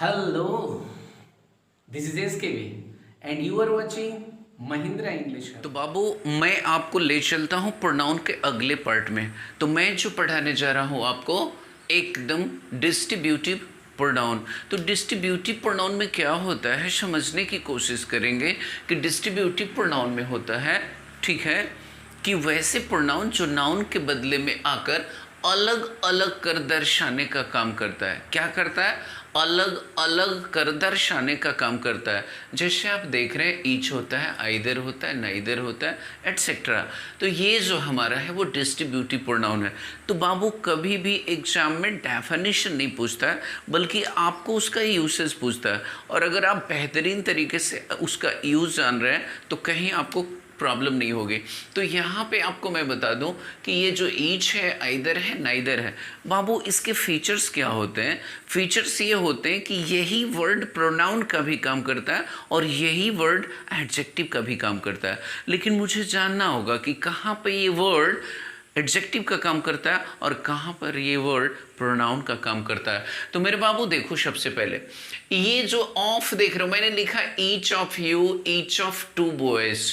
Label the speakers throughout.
Speaker 1: Hello, this is SKV and you are watching Mahindra English.
Speaker 2: तो बाबू मैं आपको ले चलता हूँ प्रोनाउन के अगले पार्ट में। तो मैं जो पढ़ाने जा रहा हूँ आपको एकदम डिस्ट्रीब्यूटिव प्रोनाउन। तो डिस्ट्रीब्यूटिव प्रोनाउन में क्या होता है समझने की कोशिश करेंगे कि डिस्ट्रीब्यूटिव प्रोनाउन में होता है, ठीक है, कि वैसे प्रोनाउन जो नाउन के बदले में आकर अलग अलग कर दर्शाने का काम करता है। क्या करता है? अलग अलग कर दर्शाने का काम करता है। जैसे आप देख रहे हैं ईच होता है, आइदर होता है, नाइदर होता है, एटसेट्रा। तो ये जो हमारा है वो डिस्ट्रीब्यूटिव प्रोनाउन है। तो बाबू कभी भी एग्जाम में डेफिनेशन नहीं पूछता है, बल्कि आपको उसका यूसेज पूछता है। और अगर आप बेहतरीन तरीके से उसका यूज़ जान रहे हैं तो कहीं आपको प्रॉब्लम नहीं होगी। तो यहाँ पे आपको मैं बता दूं कि ये जो ईच है, आइदर है, नाइदर है, बाबू इसके फीचर्स क्या होते हैं? फीचर्स ये होते हैं कि यही वर्ड प्रोनाउन का भी काम करता है और यही वर्ड एडजेक्टिव का भी काम करता है। लेकिन मुझे जानना होगा कि कहाँ पे ये वर्ड एडजेक्टिव का काम करता है और कहाँ पर ये वर्ड प्रोनाउन का काम करता है। तो मेरे बाबू देखो, सबसे पहले ये जो ऑफ देख रहे हो, मैंने लिखा each of you, each of two boys.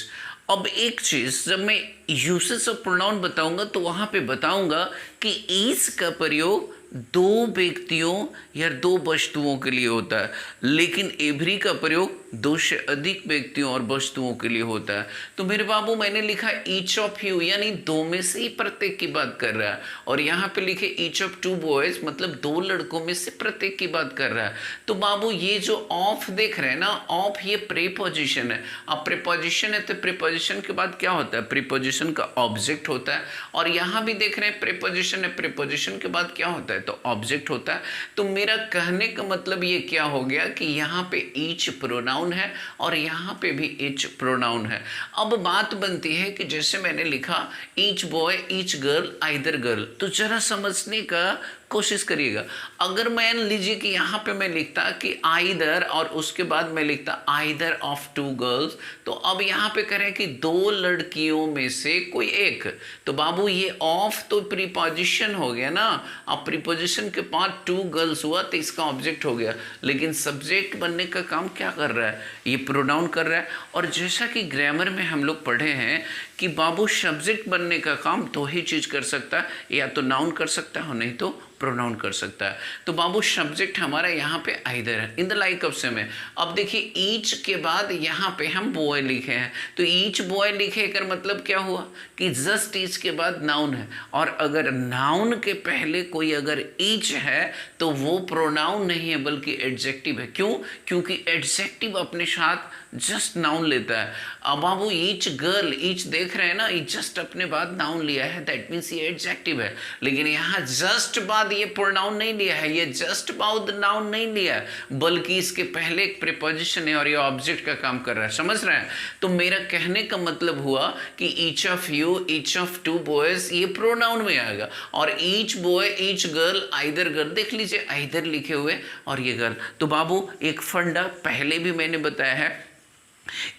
Speaker 2: अब एक चीज, जब मैं यूसेज ऑफ प्रोनाउन बताऊंगा तो वहां पे बताऊंगा कि ईच का प्रयोग दो व्यक्तियों या दो वस्तुओं के लिए होता है, लेकिन एवरी का प्रयोग दो से अधिक व्यक्तियों और वस्तुओं के लिए होता है। तो मेरे बाबू मैंने लिखा ईच ऑफ यू, यानी दो में से ही प्रत्येक की बात कर रहा है, और यहाँ पे लिखे ईच ऑफ टू बॉयज, मतलब दो लड़कों में से प्रत्येक की बात कर रहा है। तो बाबू ये जो ऑफ देख रहे हैं ना, ऑफ ये प्रीपोजिशन है। अब प्रीपोजिशन है तो प्रीपोजिशन के बाद क्या होता है? प्रीपोजिशन का ऑब्जेक्ट होता है। और यहाँ भी देख रहे हैं प्रीपोजिशन है, प्रीपोजिशन के बाद क्या होता है? तो ऑब्जेक्ट होता है। तो मेरा कहने का मतलब ये क्या हो गया कि यहाँ पे ईच प्रोनाउन है और यहाँ पे भी ईच प्रोनाउन है। अब बात बनती है कि जैसे मैंने लिखा each boy, each girl, either girl, तो जरा समझने का कोशिश करिएगा। अगर मान लीजिए कि यहाँ पे मैं लिखता कि आइदर और उसके बाद मैं लिखता आइदर ऑफ टू गर्ल्स, तो अब यहाँ पे करें कि दो लड़कियों में से कोई एक। तो बाबू ये ऑफ तो प्रीपोजिशन हो गया ना। अब प्रीपोजिशन के बाद टू गर्ल्स हुआ तो इसका ऑब्जेक्ट हो गया, लेकिन सब्जेक्ट बनने का काम क्या कर रहा है? ये प्रोनाउन कर रहा है। और जैसा कि ग्रामर में हम लोग पढ़े हैं कि बाबू सब्जेक्ट बनने का काम दो ही चीज कर सकता है, या तो नाउन कर सकता है और नहीं तो प्रोनाउन कर सकता है। तो बाबू सब्जेक्ट हमारा यहाँ पे आइदर है, इन द लाइक ऑफ से में। अब देखिए ईच के बाद यहाँ पे हम बॉय लिखे हैं, तो ईच बॉय लिखे कर मतलब क्या हुआ कि जस्ट ईच के बाद नाउन है। और अगर नाउन के पहले कोई अगर ईच है तो वो प्रोनाउन नहीं है बल्कि एडजेक्टिव है। क्यों? क्योंकि एडजेक्टिव अपने साथ जस्ट नाउन लेता है। अब बाबू ईच गर्ल, ईच देख रहे हैं ना, ईच जस्ट अपने बाद नाउन लिया है, दैट मीन्स ये एडजेक्टिव है। लेकिन यहाँ जस्ट बाद ये प्रोनाउन नहीं लिया है, ये जस्ट बाद नाउन नहीं लिया है, बल्कि इसके पहले एक प्रीपोजिशन है और ये ऑब्जेक्ट का काम कर रहा है। समझ रहे हैं? तो मेरा कहने का मतलब हुआ कि each of you, each of two boys ये प्रोनाउन में आएगा, और each boy, each girl, either girl, देख लीजिए आइदर लिखे हुए और ये गर्ल। तो बाबू एक फंडा पहले भी मैंने बताया है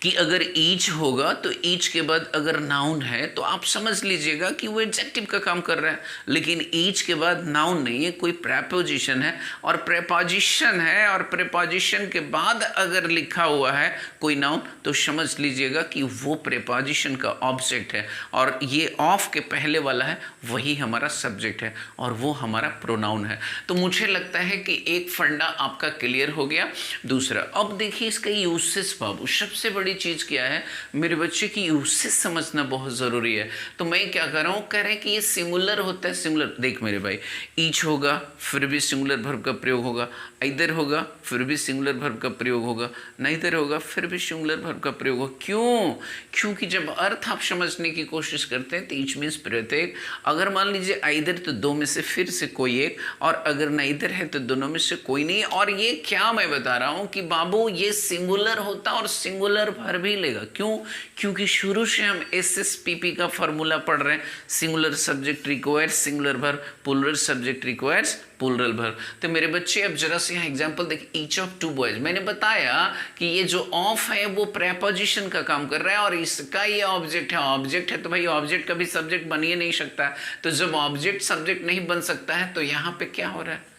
Speaker 2: कि अगर ईच होगा तो ईच के बाद अगर नाउन है तो आप समझ लीजिएगा कि वो एडजेक्टिव का काम कर रहा है। लेकिन ईच के बाद नाउन नहीं है, कोई प्रेपोजिशन है, और प्रेपोजिशन है और प्रेपोजिशन के बाद अगर लिखा हुआ है कोई नाउन तो समझ लीजिएगा कि वो प्रेपोजिशन का ऑब्जेक्ट है, और ये ऑफ के पहले वाला है वही हमारा सब्जेक्ट है और वो हमारा प्रोनाउन है। तो मुझे लगता है कि एक फंडा आपका क्लियर हो गया। दूसरा, अब देखिए इसका यूसेज बाबू, सबसे बड़ी चीज क्या है मेरे बच्चे की यूसेज समझना बहुत जरूरी है। तो मैं क्या कर रहा हूं, कह रहे हैं कि ये सिंगुलर होता है। सिंगुलर देख मेरे भाई, ईच होगा फिर भी सिंगुलर वर्ब का प्रयोग होगा, आइदर होगा फिर भी सिंगुलर वर्ब का प्रयोग होगा, नाइदर होगा फिर भी सिंगुलर वर्ब का प्रयोग होगा। क्यों? क्योंकि जब अर्थ आप समझने की कोशिश करते हैं तो ईच मीन्स प्रत्येक। अगर मान लीजिए आइदर तो दो में से फिर से कोई एक, और अगर नाइदर है तो दोनों में से कोई नहीं। और ये क्या मैं बता रहा हूं कि बाबू ये सिंगुलर होता और सिंगुलर भर भी लेगा। क्यों? क्योंकि शुरू से हम SSPP का फॉर्मूला पढ़ रहे हैं, singular subject requires singular verb, plural subject requires plural verb. तो मेरे बच्चे अब जरा से यहाँ एग्जांपल देखिए, ईच ऑफ टू बॉयज, मैंने बताया कि ये जो ऑफ है वो प्रेपोजिशन का काम कर रहा है और इसका ये ऑब्जेक्ट है। ऑब्जेक्ट है तो भाई ऑब्जेक्ट कभी सब्जेक्ट बन ही नहीं सकता। तो जब ऑब्जेक्ट सब्जेक्ट नहीं बन सकता है तो यहाँ पे क्या हो रहा है?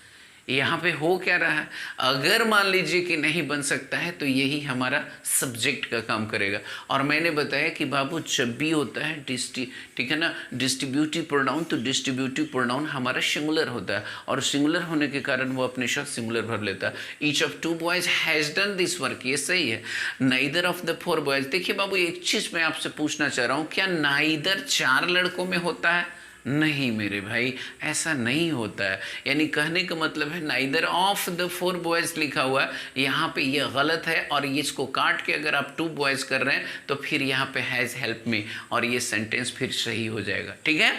Speaker 2: यहाँ पे हो क्या रहा है, अगर मान लीजिए कि नहीं बन सकता है तो यही हमारा सब्जेक्ट का काम करेगा। और मैंने बताया कि बाबू जब भी होता है ठीक है ना, डिस्ट्रीब्यूटिव प्रोनाउन, तो डिस्ट्रीब्यूटिव प्रोनाउन हमारा सिंगुलर होता है, और सिंगुलर होने के कारण वो अपने साथ सिंगुलर भर लेता है। Each of 2 boys has done this work, ये सही है। नाइदर ऑफ द 4 बॉयज, देखिए बाबू एक चीज मैं आपसे पूछना चाह रहा हूँ, क्या नाइदर 4 लड़कों में होता है? नहीं मेरे भाई, ऐसा नहीं होता है। यानी कहने का मतलब है नाइदर ऑफ द 4 बॉयज लिखा हुआ है, यहाँ पे ये गलत है, और इसको काट के अगर आप 2 बॉयज कर रहे हैं तो फिर यहाँ पे हैज हेल्प मी, और ये सेंटेंस फिर सही हो जाएगा। ठीक है,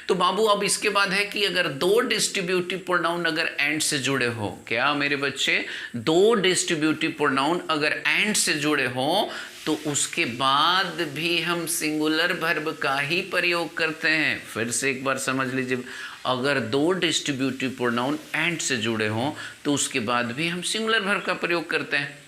Speaker 2: तो बाबू अब इसके बाद है कि अगर 2 डिस्ट्रीब्यूटिव प्रोनाउन अगर एंड से जुड़े हो, क्या मेरे बच्चे, 2 डिस्ट्रीब्यूटिव प्रोनाउन अगर एंड से जुड़े हो तो उसके बाद भी हम सिंगुलर वर्ब का ही प्रयोग करते हैं। फिर से एक बार समझ लीजिए, अगर 2 डिस्ट्रीब्यूटिव प्रोनाउन एंड से जुड़े हों तो उसके बाद भी हम सिंगुलर वर्ब का प्रयोग करते हैं।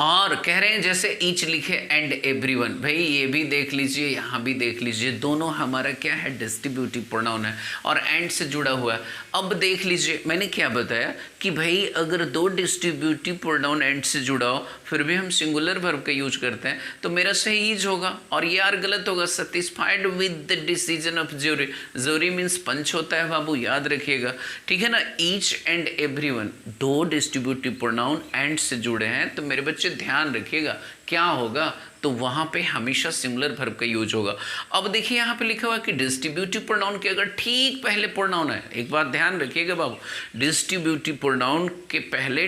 Speaker 2: और कह रहे हैं जैसे ईच लिखे एंड एवरीवन, भाई ये भी देख लीजिए, यहाँ भी देख लीजिए, दोनों हमारा क्या है, डिस्ट्रीब्यूटिव प्रोनाउन है और एंड से जुड़ा हुआ है। अब देख लीजिए मैंने क्या बताया कि भाई अगर 2 डिस्ट्रीब्यूटिव प्रोनाउन एंड से जुड़ा हो फिर भी हम सिंगुलर वर्ब का यूज करते हैं, तो मेरा सही ईज होगा, और ये यार गलत होगा। Satisfied with the decision of jury, jury means पंच होता है बाबू, याद रखिएगा। ठीक है ना, each and everyone 2 distributive pronoun and से जुड़े हैं, तो मेरे बच्चे ध्यान रखिएगा क्या होगा, तो वहां पे हमेशा सिंगुलर वर्ब का यूज होगा। अब देखिए यहाँ पे लिखा हुआ है कि डिस्ट्रीब्यूटिव प्रोनाउन के अगर ठीक पहले प्रोनाउन है, एक बात ध्यान रखिएगा बाबू, डिस्ट्रीब्यूटिव प्रोनाउन के पहले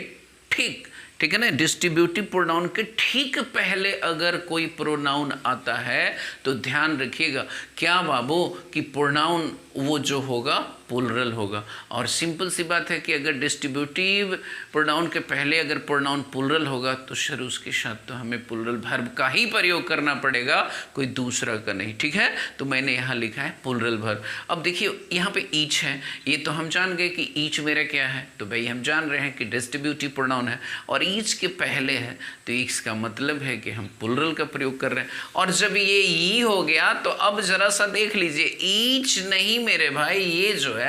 Speaker 2: ठीक है ना, डिस्ट्रीब्यूटिव प्रोनाउन के ठीक पहले अगर कोई प्रोनाउन आता है तो ध्यान रखिएगा क्या बाबू कि प्रोनाउन वो जो होगा प्लूरल होगा। और सिंपल सी बात है कि अगर डिस्ट्रीब्यूटिव प्रोनाउन के पहले अगर प्रोनाउन प्लूरल होगा तो सर उसके साथ तो हमें प्लूरल वर्ब का ही प्रयोग करना पड़ेगा, कोई दूसरा का नहीं। ठीक है, तो मैंने यहाँ लिखा है प्लूरल वर्ब। अब देखिए यहाँ पे ईच है, ये तो हम जान गए कि ईच मेरा क्या है, तो भाई हम जान रहे हैं कि डिस्ट्रीब्यूटिव प्रोनाउन है और ईच के पहले है, तो इसका मतलब है कि हम प्लूरल का प्रयोग कर रहे हैं। और जब ये ई हो गया तो अब जरा सा देख लीजिए, ईच नहीं मेरे भाई, ये जो है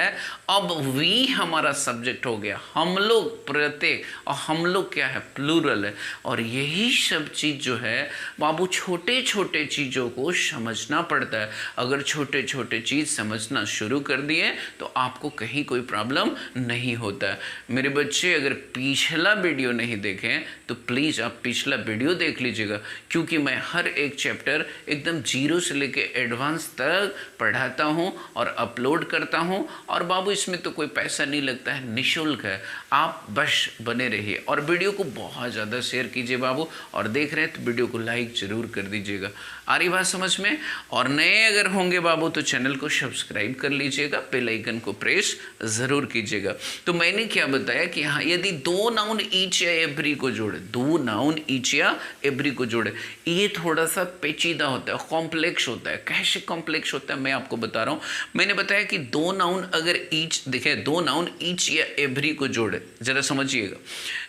Speaker 2: अब वी हमारा सब्जेक्ट हो गया, हम लोग प्रत्येक, और हम लोग क्या है, प्लूरल है। और यही सब चीज जो है बाबू छोटे छोटे चीजों को समझना पड़ता है। अगर छोटे छोटे चीज समझना शुरू कर दिए तो आपको कहीं कोई प्रॉब्लम नहीं होता है। मेरे बच्चे अगर पिछला वीडियो नहीं देखें तो प्लीज आप पिछला वीडियो देख लीजिएगा, क्योंकि मैं हर एक चैप्टर एकदम 0 से लेके एडवांस तक पढ़ाता हूं और अपलोड करता हूं। और बाबू इसमें तो कोई पैसा नहीं लगता है, निःशुल्क है, आप बस बने रहिए और वीडियो को बहुत ज़्यादा शेयर कीजिए बाबू। और देख रहे हैं तो वीडियो को लाइक जरूर कर दीजिएगा। आ रही बात समझ में? और नए अगर होंगे बाबू तो चैनल को सब्सक्राइब कर लीजिएगा, बेल आइकन को प्रेस ज़रूर कीजिएगा। तो मैंने क्या बताया कि हाँ, यदि 2 नाउन ईच या एवरी को जोड़े, 2 नाउन ईच या एवरी को जोड़े, ये थोड़ा सा पेचीदा होता है, कॉम्प्लेक्स होता है। कैसे कॉम्प्लेक्स होता है मैं आपको बता रहा हूँ। मैंने बताया कि 2 नाउन अगर ईच, देखिए 2 नाउन ईच या एवरी को जोड़े, जरा समझिएगा,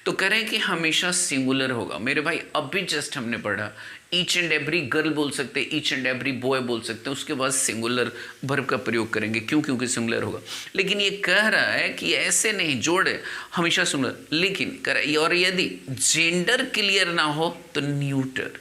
Speaker 2: तो करें कि हमेशा सिंगुलर होगा। मेरे भाई अभी जस्ट हमने पढ़ा ईच एंड एवरी गर्ल बोल सकते हैं, ईच एंड एवरी बॉय बोल सकते हैं, उसके बाद सिंगुलर वर्ब का प्रयोग करेंगे। क्यों? क्योंकि सिंगुलर होगा। लेकिन ये कह रहा है कि ऐसे नहीं, जोड़े हमेशा सिंगुलर, लेकिन और यदि जेंडर क्लियर ना हो तो न्यूटर।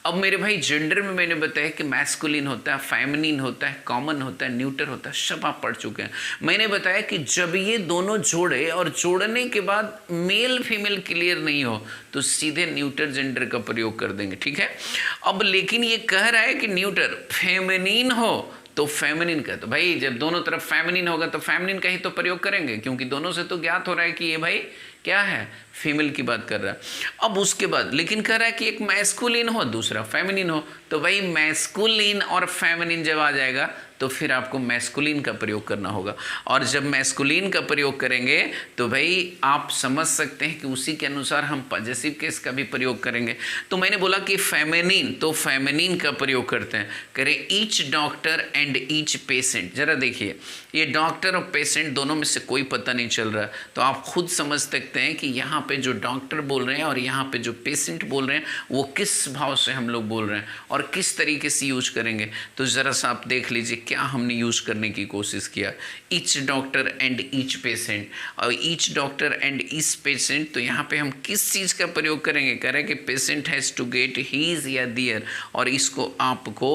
Speaker 2: अब मेरे भाई जेंडर में मैंने बताया कि मैस्कुलिन होता है, फेमिनिन होता है, कॉमन होता है, न्यूटर होता है, सब आप पढ़ चुके हैं। मैंने बताया कि जब ये दोनों जोड़े और जोड़ने के बाद मेल फीमेल क्लियर नहीं हो तो सीधे न्यूटर जेंडर का प्रयोग कर देंगे। ठीक है, अब लेकिन ये कह रहा है कि न्यूटर फेमिनिन हो तो फेमिनिन का, तो भाई जब दोनों तरफ फेमिनिन होगा तो फेमिनिन का ही तो प्रयोग करेंगे, क्योंकि दोनों से तो ज्ञात हो रहा है कि ये भाई क्या है, फीमेल की बात कर रहा है। अब उसके बाद लेकिन कह रहा है कि एक मैस्कुलिन हो दूसरा फेमिनिन हो, तो भाई मैस्कुलिन और फेमिनिन जब आ जाएगा तो फिर आपको मैस्कुलिन का प्रयोग करना होगा। और जब मैस्कुलिन का प्रयोग करेंगे तो भाई आप समझ सकते हैं कि उसी के अनुसार हम पॉजेसिव केस का भी प्रयोग करेंगे। तो मैंने बोला कि फेमिनिन, तो फेमिनिन का प्रयोग करते हैं, करें each doctor and each patient. जरा देखिए ये डॉक्टर और पेशेंट दोनों में से कोई पता नहीं चल रहा, तो आप खुद समझ सकते हैं कि यहाँ पे जो डॉक्टर बोल रहे हैं और यहाँ पे जो पेशेंट बोल रहे हैं वो किस भाव से हम लोग बोल रहे हैं और किस तरीके से यूज करेंगे। तो ज़रा सा आप देख लीजिए क्या हमने यूज करने की कोशिश किया। Each doctor and each patient, और each doctor and each patient, तो यहाँ पे हम किस चीज़ का प्रयोग करेंगे, करें कि patient has to get his या दियर, और इसको आपको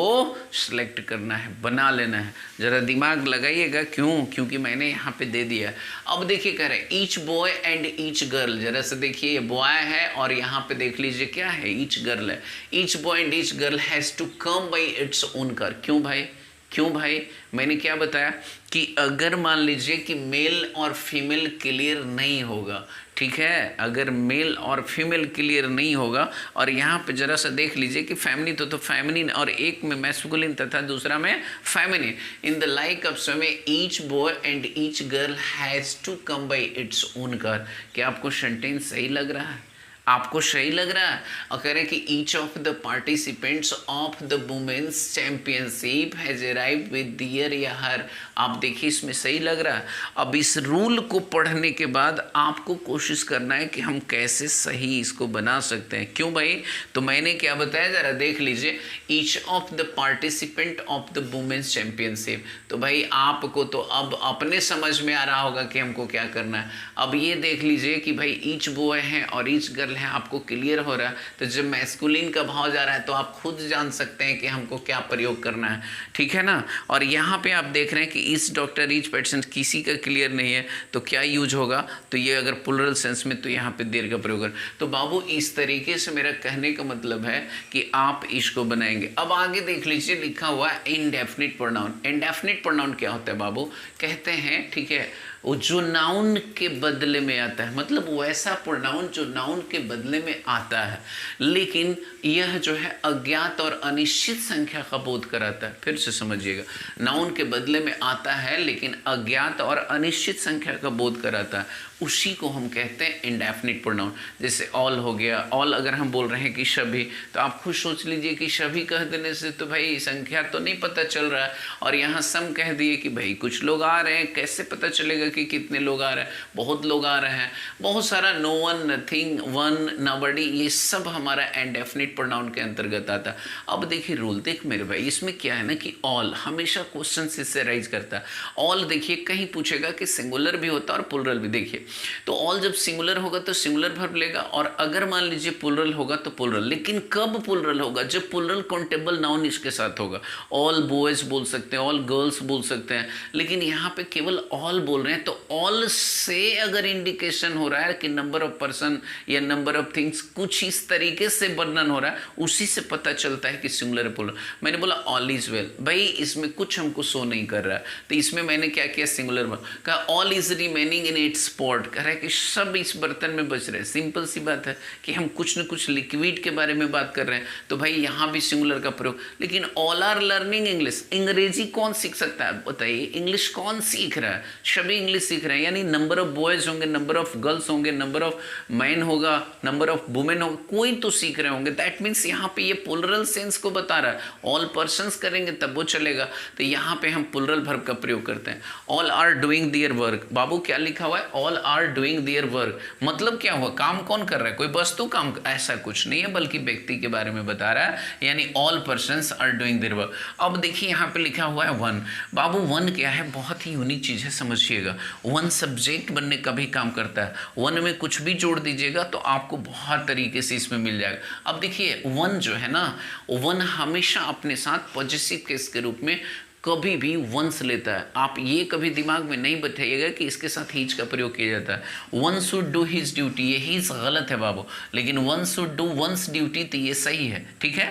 Speaker 2: सेलेक्ट करना है, बना लेना है। ज़रा दिमाग लगाइएगा, क्यों, क्योंकि मैंने यहाँ पे दे दिया। अब देखिए कह रहे each boy and each girl, जरा से देखिए ये बॉय है और यहाँ पे देख लीजिए क्या है, ईच गर्ल है। Each boy and each girl has to come by its own car. क्यों भाई, क्यों भाई, मैंने क्या बताया कि अगर मान लीजिए कि मेल और फीमेल क्लियर नहीं होगा, ठीक है, अगर मेल और फीमेल क्लियर नहीं होगा, और यहाँ पे जरा सा देख लीजिए कि फैमिली तो फेमिनिन, और एक में मैस्कुलिन तथा दूसरा में feminine. In the like of में each boy and each girl has to come by its own car. क्या आपको सेंटेंस सही लग रहा है, आपको सही लग रहा है? और कह रहे हैं कि each of the participants of the women's championship has arrived with their या हर। आप देखिए इसमें सही लग रहा है। अब इस रूल को पढ़ने के बाद आपको कोशिश करना है कि हम कैसे सही इसको बना सकते हैं। क्यों भाई, तो मैंने क्या बताया जरा देख लीजिए, each of the participant of the women's championship. तो भाई आपको तो अब अपने समझ में आ रहा होगा कि हमको क्या करना है। अब ये देख लीजिए कि भाई ईच बॉय है और ईच गर्ल है, आपको क्लियर हो रहा है। तो जब मैस्कुलिन का भाव जा रहा है तो आप खुद जान सकते हैं कि हमको क्या प्रयोग करना है, ठीक है ना। और यहाँ पे आप देख रहे हैं कि ईच डॉक्टर ईच पेशेंट, किसी का क्लियर नहीं है तो क्या यूज होगा, तो ये अगर प्लूरल सेंस में तो यहाँ पे देर का प्रयोग कर। तो बाबू इस तरीके से मेरा कहने का मतलब है कि आप इसको बनाएंगे। अब आगे देख लीजिए लिखा हुआ है इंडेफिनिट प्रोनाउन। इंडेफिनिट प्रोनाउन क्या होता है बाबू, कहते हैं, ठीक है, वो जो नाउन के बदले में आता है, मतलब वैसा प्रोनाउन जो नाउन के बदले में आता है, लेकिन यह जो है अज्ञात और अनिश्चित संख्या का बोध कराता है। फिर से समझिएगा, नाउन के बदले में आता है लेकिन अज्ञात और अनिश्चित संख्या का बोध कराता है, उसी को हम कहते हैं इंडेफिनिट प्रोनाउन। जैसे ऑल हो गया, ऑल अगर हम बोल रहे हैं कि सभी, तो आप खुद सोच लीजिए कि सभी कह देने से तो भाई संख्या तो नहीं पता चल रहा है, और यहाँ सम कह दिए कि भाई कुछ लोग आ रहे हैं, कैसे पता चलेगा कि कितने लोग आ रहे हैं, बहुत लोग आ रहे हैं, बहुत सारा, no one, nothing, one, nobody, ये सब हमारा इंडेफिनिट प्रोनाउन के अंतर्गत आता है। अब देखिए रूल, देख मेरे भाई, इसमें क्या है ना कि ऑल हमेशा क्वेश्चन इससे राइज करता है। ऑल देखिए कहीं पूछेगा कि सिंगुलर भी होता है और प्लूरल भी। देखिए तो ऑल जब सिंगुलर होगा तो सिंगुलर वर्ब लेगा, और अगर मान लीजिए प्लूरल होगा तो प्लूरल। लेकिन कब प्लूरल होगा, जब प्लूरल काउंटेबल नाउन इसके साथ होगा। ऑल बॉयज बोल सकते हैं, ऑल गर्ल्स बोल सकते हैं, लेकिन यहाँ पे केवल ऑल बोल रहे हैं। तो ऑल से अगर इंडिकेशन हो रहा है कि नंबर ऑफ पर्सन या नंबर ऑफ थिंग्स, कुछ इस तरीके से वर्णन हो रहा है, उसी से पता चलता है कि सिंगुलर प्लूरल। मैंने बोला ऑल इज वेल, भाई इसमें कुछ हमको शो नहीं कर रहा है, तो इसमें मैंने क्या किया, सिंगुलर कहा। All is remaining in its spot, कह रहा है कि सब इस बर्तन में बच रहे हैं। सिंपल सी बात है कि हम कुछ न कुछ लिक्विड के बारे में बात कर रहे हैं, तो भाई यहाँ भी सिंगुलर का प्रयोग। लेकिन ऑल आर लर्निंग इंग्लिश, अंग्रेजी कौन सीख सकता है बताइए, इंग्लिश कौन सीख रहा है, सभी इंग्लिश सीख रहे हैं। यानी नंबर ऑफ बॉयज होंगे, नंबर ऑफ गर्ल्स होंगे, नंबर ऑफ मैन होगा, नंबर ऑफ वुमेन होगा, कोई तो सीख रहे होंगे। दैट मीन्स यहाँ पे ये प्लूरल सेंस को बता रहा है। ऑल पर्सन्स करेंगे तब वो चलेगा, तो यहाँ पे हम प्लूरल वर्ब का प्रयोग करते हैं। All are doing their work, बाबू क्या लिखा हुआ है, all are doing their work, मतलब क्या हुआ, काम कौन कर रहा है, कोई वस्तु काम, ऐसा कुछ नहीं है, बल्कि व्यक्ति के बारे में बता रहा है, यानी all persons are doing their work. अब देखिए यहाँ पे लिखा हुआ है वन। बाबू वन क्या है, बहुत ही यूनिक चीज़ है, समझिएगा। वन सब्जेक्ट बनने का भी काम करता है। वन में कुछ भी जोड़ दीजिएगा तो आपको बहुत तरीके से इसमें मिल जाएगा। अब देखिए वन जो है ना, वन हमेशा अपने साथ पॉजिटिव केस के रूप में कभी भी वंस लेता है। आप ये कभी दिमाग में नहीं बैठाइएगा कि इसके साथ हीज का प्रयोग किया जाता है। One should do his duty, ये हीज गलत है बाबू, लेकिन one should do once duty तो ये सही है, ठीक है।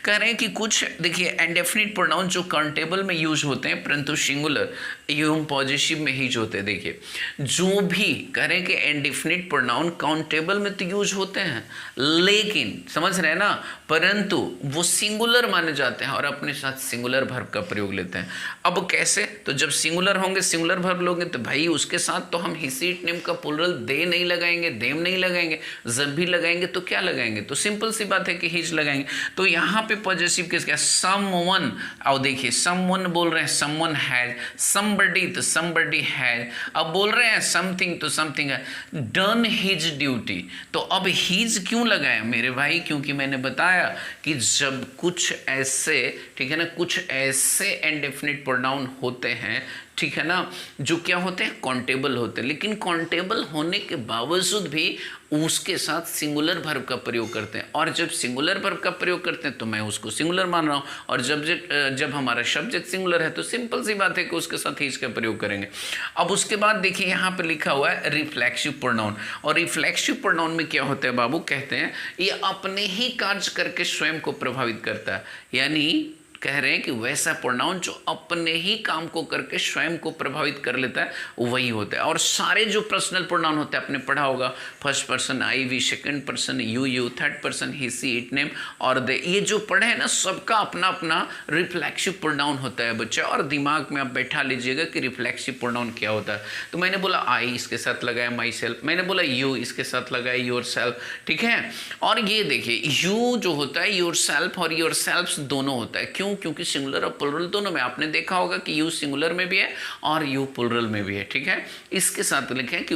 Speaker 2: कह रहे हैं कि कुछ देखिए इंडेफिनिट प्रोनाउन जो काउंटेबल में यूज होते हैं परंतु सिंगुलर एवं पॉजिटिव में हीज होते हैं। देखिए जो भी कह रहे हैं कि इंडेफिनिट प्रोनाउन काउंटेबल में तो यूज होते हैं, लेकिन समझ रहे हैं ना, परंतु वो सिंगुलर माने जाते हैं और अपने साथ सिंगुलर वर्ब का प्रयोग लेते हैं। लेते हैं। अब कैसे? तो जब सिंगुलर होंगे, सिंगुलर वर्ब लोगे तो भाई उसके साथ तो हम ही इट नेम का प्लूरल दे नहीं लगाएंगे, देम नहीं लगाएंगे। जब भी लगाएंगे तो क्या लगाएंगे? तो सिंपल सी बात है कि हिज लगाएंगे। तो यहाँ पे पॉजिटिव केस क्या? समवन। अब देखिए समवन बोल रहे हैं, समवन हैज, समबडी तो समबडी हैज। अब बोल रहे हैं समथिंग तो समथिंग है, डन हिज ड्यूटी। तो अब हिज क्यों लगाया मेरे भाई? क्योंकि मैंने बताया कि जब कुछ ऐसे, ठीक है ना, कुछ ऐसे इंडेफिनिट प्रोनाउन होते हैं, ठीक है ना, जो क्या होते हैं? काउंटेबल होते हैं, लेकिन काउंटेबल होने के बावजूद भी उसके साथ सिंगुलर वर्ब का प्रयोग करते हैं। और जब सिंगुलर वर्ब का प्रयोग करते हैं तो मैं उसको सिंगुलर मान रहा हूँ, और जब हमारा सब्जेक्ट सिंगुलर है तो सिंपल सी बात है कि उसके साथ ही इसका प्रयोग करेंगे। अब उसके बाद देखिए यहाँ पे लिखा हुआ है रिफ्लेक्सिव प्रोनाउन। और रिफ्लेक्सिव प्रोनाउन में क्या होता है बाबू? कहते हैं ये अपने ही कार्य करके स्वयं को प्रभावित करता है। यानी कह रहे हैं कि वैसा प्रोनाउन जो अपने ही काम को करके स्वयं को प्रभावित कर लेता है वही होता है। और सारे जो पर्सनल प्रोनाउन होते हैं आपने पढ़ा होगा, first person I we, second person you, third person he she it name और दे, ये जो पढ़े हैं ना, सबका अपना अपना रिफ्लेक्सिव प्रोनाउन होता है बच्चे। और दिमाग में आप बैठा लीजिएगा कि रिफ्लेक्सिव प्रोनाउन क्या होता है। तो मैंने बोला आई, इसके साथ लगाया माई सेल्फ। मैंने बोला यू, इसके साथ लगाया योर सेल्फ, ठीक है। और ये देखिए यू जो होता है योर सेल्फ और योर सेल्फ दोनों होता है। क्यों? क्योंकि सिंगुलर और प्लुरल दोनों में आपने देखा होगा कि यू सिंगुलर में भी है और यू प्लुरल में भी है, ठीक है। इसके साथ लिखे हैं कि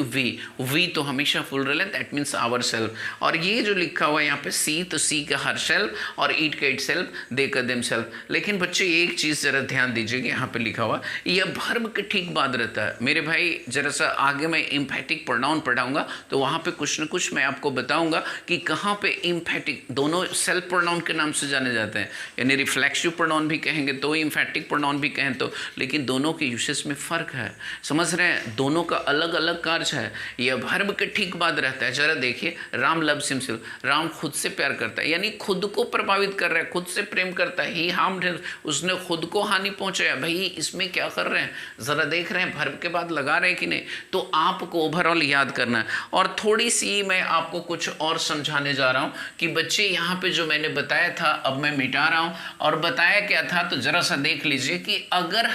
Speaker 2: वी तो हमेशा प्लुरल है, दैट मीन्स आवर सेल्फ। और ये जो लिखा हुआ है यहाँ पे सी, तो सी का हर सेल्फ और ईट का इट सेल्फ, दे का देम सेल्फ। लेकिन बच्चे एक चीज़ ज़रा ध्यान दीजिएगा, यहाँ पे लिखा हुआ यह वर्ब के ठीक बाद रहता है। मेरे भाई जरा सा आगे मैं इम्फेटिक प्रोनाउन पढ़ाऊंगा तो वहाँ पे कुछ न कुछ मैं आपको बताऊंगा कि कहाँ पे इम्फेटिक, दोनों सेल्फ प्रोनाउन के नाम से जाने जाते हैं, यानी रिफ्लेक्सिव प्रोनाउन भी कहेंगे तो, इम्फेटिक प्रोनाउन भी कहें तो, लेकिन दोनों के यूसेज में फ़र्क है, समझ रहे हैं। दोनों का अलग अलग कार्य है। यह वर्ब के ठीक बाद रहता है। जरा देखिए, राम लव्स हिमसेल्फ, राम खुद से प्यार करता है, यानी खुद को प्रभावित कर रहा है, खुद से प्रेम करता है। ही हार्म्ड, उसने खुद को हानि पहुंचाया। भाई इसमें क्या कर रहे हैं, ज़रा देख रहे हैं वर्ब के बाद लगा रहे हैं कि नहीं। तो आपको ओवरऑल याद करना है। और थोड़ी सी मैं आपको कुछ और समझाने जा रहा हूँ कि बच्चे यहाँ पे जो मैंने बताया था अब मैं मिटा रहा हूँ। और बताया क्या था तो जरा सा देख लीजिए कि अगर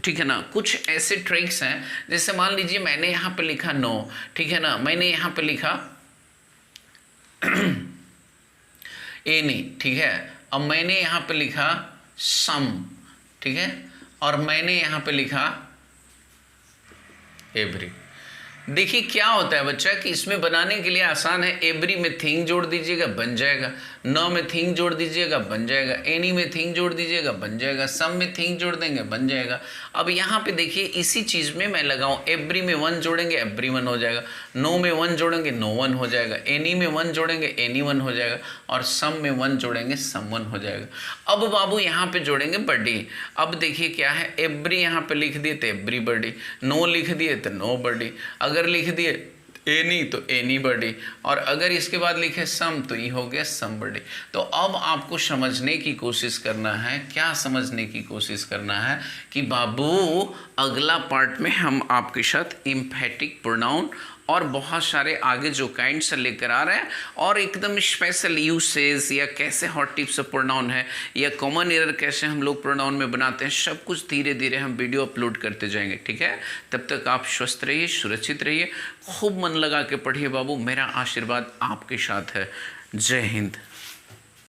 Speaker 2: ठीक है ना, कुछ ऐसे ट्रिक्स हैं, जैसे मान लीजिए मैंने यहाँ पे लिखा नो, ठीक है ना, मैंने यहाँ पे लिखा एनी, ठीक है। अब मैंने यहाँ पे लिखा सम, ठीक है, और मैंने यहाँ पे लिखा एवरी। देखिए क्या होता है बच्चा कि इसमें बनाने के लिए आसान है। एवरी में थिंग जोड़ दीजिएगा बन जाएगा, नो में थिंग जोड़ दीजिएगा बन जाएगा, एनी में थिंग जोड़ दीजिएगा बन जाएगा, सम में थिंग जोड़ देंगे बन जाएगा। अब यहाँ पे देखिए इसी चीज़ में मैं लगाऊं, एवरी में वन जोड़ेंगे एवरी वन हो जाएगा, नो में वन जोड़ेंगे नो वन हो जाएगा, एनी में वन जोड़ेंगे एनी वन हो जाएगा, और सम में वन जोड़ेंगे सम वन हो जाएगा। अब बाबू यहाँ पे जोड़ेंगे बडी। अब देखिए क्या है, एवरी यहाँ पे लिख दिए तो एवरी बडी, नो लिख दिए तो नो बडी, अगर लिख दिए एनी तो एनी बडी, और अगर इसके बाद लिखे सम तो ये हो गया सम बडी। तो अब आपको समझने की कोशिश करना है, क्या समझने की कोशिश करना है कि बाबू अगला पार्ट में हम आपके साथ इम्फेटिक प्रोनाउन और बहुत सारे आगे जो काइंड्स लेकर आ रहे हैं, और एकदम स्पेशल यूसेज या कैसे हॉट टिप्स ऑफ प्रोनाउन है या कॉमन एरर कैसे हम लोग प्रोनाउन में बनाते हैं, सब कुछ धीरे धीरे हम वीडियो अपलोड करते जाएंगे, ठीक है। तब तक आप स्वस्थ रहिए, सुरक्षित रहिए, खूब मन लगा के पढ़िए बाबू, मेरा आशीर्वाद आपके साथ है। जय हिंद।